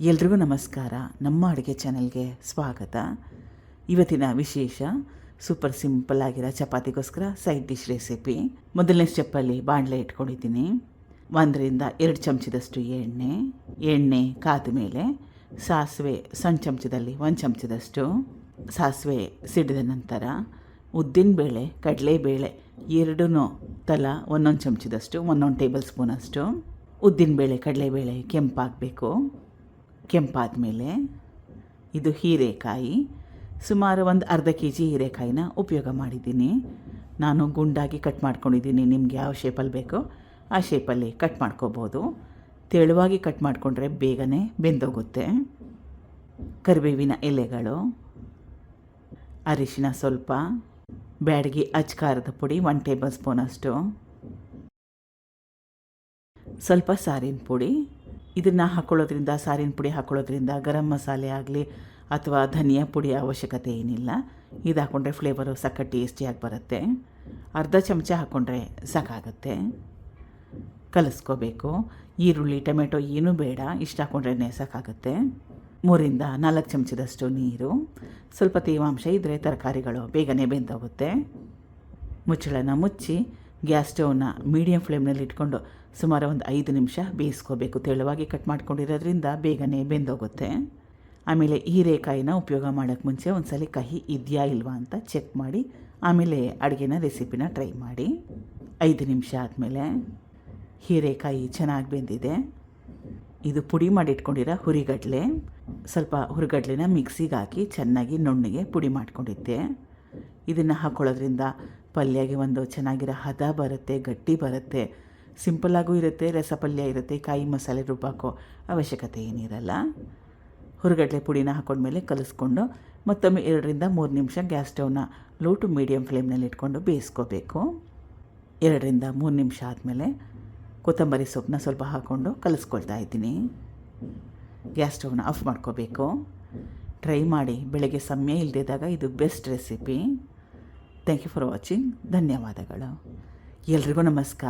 ಎಲ್ರಿಗೂ ನಮಸ್ಕಾರ. ನಮ್ಮ ಅಡುಗೆ ಚಾನಲ್ಗೆ ಸ್ವಾಗತ. ಇವತ್ತಿನ ವಿಶೇಷ ಸೂಪರ್ ಸಿಂಪಲ್ ಆಗಿರೋ ಚಪಾತಿಗೋಸ್ಕರ ಸೈಡ್ ಡಿಶ್ ರೆಸಿಪಿ. ಮೊದಲನೇ ಸ್ಟೆಪ್ಪಲ್ಲಿ ಬಾಣಲೆ ಇಟ್ಕೊಂಡಿದ್ದೀನಿ. 1-2 ಚಮಚದಷ್ಟು ಎಣ್ಣೆ ಕಾದ ಮೇಲೆ ಸಾಸಿವೆ ಸಣ್ಣ ಚಮಚದಲ್ಲಿ 1 ಚಮಚದಷ್ಟು ಸಾಸಿವೆ ಸಿಡಿದ ನಂತರ ಉದ್ದಿನಬೇಳೆ ಕಡಲೆಬೇಳೆ ಎರಡೂ ತಲಾ 1 ಚಮಚದಷ್ಟು 1 ಟೇಬಲ್ ಸ್ಪೂನಷ್ಟು ಉದ್ದಿನಬೇಳೆ ಕಡಲೆಬೇಳೆ ಕೆಂಪಾಗಬೇಕು. ಕೆಂಪಾದ ಮೇಲೆ ಇದು ಹೀರೆಕಾಯಿ, ಸುಮಾರು ಒಂದು ಅರ್ಧ kg ಹೀರೆಕಾಯಿನ ಉಪಯೋಗ ಮಾಡಿದ್ದೀನಿ. ನಾನು ಗುಂಡಾಗಿ ಕಟ್ ಮಾಡ್ಕೊಂಡಿದ್ದೀನಿ. ನಿಮ್ಗೆ ಯಾವ ಶೇಪಲ್ಲಿ ಬೇಕೋ ಆ ಶೇಪಲ್ಲಿ ಕಟ್ ಮಾಡ್ಕೋಬೋದು. ತೆಳುವಾಗಿ ಕಟ್ ಮಾಡಿಕೊಂಡ್ರೆ ಬೇಗನೆ ಬೆಂದೋಗುತ್ತೆ. ಕರಿಬೇವಿನ ಎಲೆಗಳು, ಅರಿಶಿನ ಸ್ವಲ್ಪ, ಬ್ಯಾಡಗಿ ಅಚ್ಕಾರದ ಪುಡಿ 1 ಟೇಬಲ್ ಸ್ಪೂನಷ್ಟು, ಸ್ವಲ್ಪ ಸಾರಿನ ಪುಡಿ. ಇದನ್ನು ಹಾಕ್ಕೊಳ್ಳೋದ್ರಿಂದ, ಸಾರಿನ ಪುಡಿ ಹಾಕ್ಕೊಳ್ಳೋದ್ರಿಂದ ಗರಂ ಮಸಾಲೆ ಆಗಲಿ ಅಥವಾ ಧನಿಯಾ ಪುಡಿ ಅವಶ್ಯಕತೆ ಏನಿಲ್ಲ. ಇದು ಹಾಕ್ಕೊಂಡ್ರೆ ಫ್ಲೇವರು ಸಖತ್ ಟೇಸ್ಟಿಯಾಗಿ ಬರುತ್ತೆ. ಅರ್ಧ ಚಮಚ ಹಾಕ್ಕೊಂಡ್ರೆ ಸಾಕಾಗುತ್ತೆ. ಕಲಿಸ್ಕೋಬೇಕು. ಈರುಳ್ಳಿ ಟೊಮೆಟೊ ಏನೂ ಬೇಡ, ಇಷ್ಟು ಹಾಕ್ಕೊಂಡ್ರೆ ಸಾಕಾಗುತ್ತೆ. 3-4 ಚಮಚದಷ್ಟು ನೀರು. ಸ್ವಲ್ಪ ತೇವಾಂಶ ಇದ್ದರೆ ತರಕಾರಿಗಳು ಬೇಗನೆ ಬೆಂದೋಗುತ್ತೆ. ಮುಚ್ಚಳನ ಮುಚ್ಚಿ ಗ್ಯಾಸ್ ಸ್ಟವ್ನ ಮೀಡಿಯಮ್ ಫ್ಲೇಮ್ನಲ್ಲಿ ಇಟ್ಕೊಂಡು ಸುಮಾರು ಒಂದು 5 ನಿಮಿಷ ಬೇಯಿಸ್ಕೋಬೇಕು. ತೆಳುವಾಗಿ ಕಟ್ ಮಾಡ್ಕೊಂಡಿರೋದ್ರಿಂದ ಬೇಗನೆ ಬೆಂದೋಗುತ್ತೆ. ಆಮೇಲೆ ಹೀರೆಕಾಯಿನ ಉಪಯೋಗ ಮಾಡೋಕ್ಕೆ ಮುಂಚೆ ಒಂದ್ಸಲ ಕಹಿ ಇದೆಯಾ ಇಲ್ವಾ ಅಂತ ಚೆಕ್ ಮಾಡಿ ಆಮೇಲೆ ಅಡುಗೆನ ರೆಸಿಪಿನ ಟ್ರೈ ಮಾಡಿ. 5 ನಿಮಿಷ ಆದಮೇಲೆ ಹೀರೆಕಾಯಿ ಚೆನ್ನಾಗಿ ಬೆಂದಿದೆ. ಇದು ಪುಡಿ ಮಾಡಿಟ್ಕೊಂಡಿರೋ ಹುರಿಗಡಲೆ. ಸ್ವಲ್ಪ ಹುರಿಗಡಲೆನ ಮಿಕ್ಸಿಗೆ ಹಾಕಿ ಚೆನ್ನಾಗಿ ನುಣ್ಣಗೆ ಪುಡಿ ಮಾಡ್ಕೊಂಡಿದ್ದೆ. ಇದನ್ನು ಹಾಕ್ಕೊಳ್ಳೋದ್ರಿಂದ ಪಲ್ಯಗೆ ಒಂದು ಚೆನ್ನಾಗಿರೋ ಹದ ಬರುತ್ತೆ, ಗಟ್ಟಿ ಬರುತ್ತೆ. ಸಿಂಪಲ್ಲಾಗೂ ಇರುತ್ತೆ, ರಸಪಲ್ಯ ಇರುತ್ತೆ. ಕಾಯಿ ಮಸಾಲೆ ರುಬ್ಬಾಕೋ ಅವಶ್ಯಕತೆ ಏನಿರಲ್ಲ. ಹುರಿಗಡಲೆ ಪುಡಿನ ಹಾಕೊಂಡ್ಮೇಲೆ ಕಲಿಸ್ಕೊಂಡು ಮತ್ತೊಮ್ಮೆ 2-3 ನಿಮಿಷ ಗ್ಯಾಸ್ ಸ್ಟವ್ನ ಲೋ ಟು ಮೀಡಿಯಮ್ ಫ್ಲೇಮ್ನಲ್ಲಿ ಇಟ್ಕೊಂಡು ಬೇಯಿಸ್ಕೋಬೇಕು. 2-3 ನಿಮಿಷ ಆದಮೇಲೆ ಕೊತ್ತಂಬರಿ ಸೊಪ್ಪನ್ನ ಸ್ವಲ್ಪ ಹಾಕ್ಕೊಂಡು ಕಲಿಸ್ಕೊಳ್ತಾ ಇದ್ದೀನಿ. ಗ್ಯಾಸ್ ಸ್ಟವ್ನ ಆಫ್ ಮಾಡ್ಕೋಬೇಕು. ಟ್ರೈ ಮಾಡಿ. ಬೆಳಗ್ಗೆ ಸಮಯ ಇಲ್ಲದಿದ್ದಾಗ ಇದು best recipe. Thank you for watching. ಧನ್ಯವಾದಗಳು. ಎಲ್ರಿಗೂ ನಮಸ್ಕಾರ.